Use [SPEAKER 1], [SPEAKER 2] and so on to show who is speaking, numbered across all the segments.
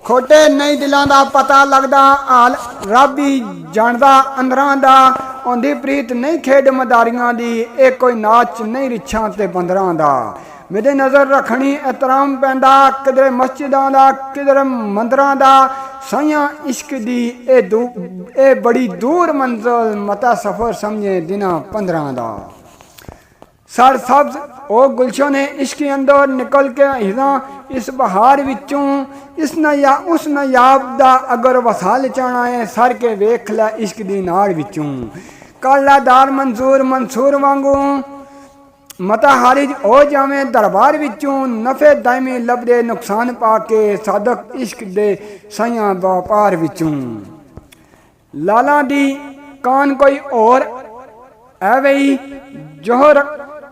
[SPEAKER 1] खोटे नहीं दिलों का पता लगता हाल रब ही जानदा अंदरां दा उंदी प्रीत नहीं खेड मदारियां दी ये कोई नाच नहीं रिछां ते बंदरां दा मेरे नज़र रखनी एहतराम पैंदा किधरे मस्जिदां दा किधरे मंदिरां दा साइयां इश्क दी ए बड़ी दूर मंजिल मता सफर समझे दिना 15 दा सर सब्ज ओ गुलशन है इश्क अंदर निकल के हिजा इस बहार विचों इस नया उस नयाब दा अगर वसाल चाहना है सर के वेख लै इश्क दी नाड़ विचों कालादार मंजूर मंसूर वांगू मता हारिज हो जावे दरबार विचों नफे दायमी लभदे नुकसान पाके सादक इश्क दे साइयां व्यापार विचों लाला दी कान कोई और एवई जोहर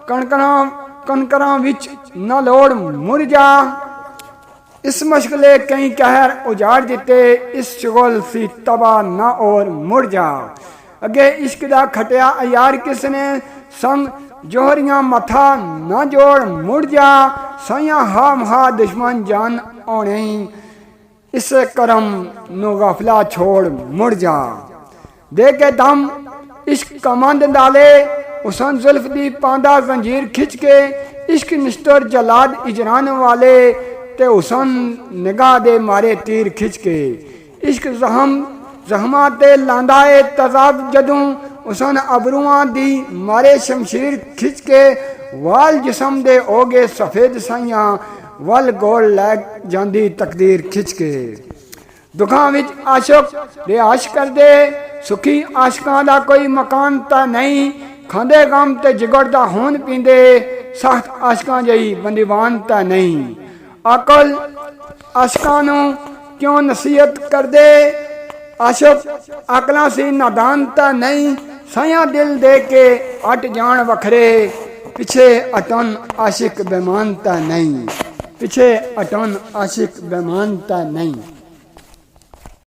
[SPEAKER 1] कणकरां विच न लोड़ मुरझा इस मुश्किले कई कहर उजाड़ दिते इस शुगल सी तबा न और मुड़ जा अगे इश्क दा खटिया यार किसने संग जोहरियां मथा न जोड़ मुड़ जा साइयां हा महा दुश्मन जान आने इस करम नु गफला छोड़ मुड़ जा दे के दम इश्क कमंद डाले उसन जुल्फ दी पांदा जंजीर खिंच के इश्क निष्ठुर जलाद इजरान वाले ते उसन निगाह दे मारे तीर खिंच के इश्क जहमा ते लांदा है तजाब जदों उसन अबरुआं दी मारे शमशीर खिंच के वाल जिसम दे ओगे सफेद साइयां वल गोल लैग जांदी तकदीर खिंच के दुखां विच आशिक रिहाश कर दे सुखी आशिकां दा कोई मकान ता नहीं खांदे गम ते जिगड़दा खून पींदे सख्त आशिकां जही बंदीवान ता नहीं अकल आशिकां नू क्यों नसीहत कर दे आशिक अकलां सी नादान ता नहीं साया दिल दे के अट जान वखरे पिछे अटन आशिक बेमान ता नहीं पिछे अटन आशिक बेमान ता नहीं।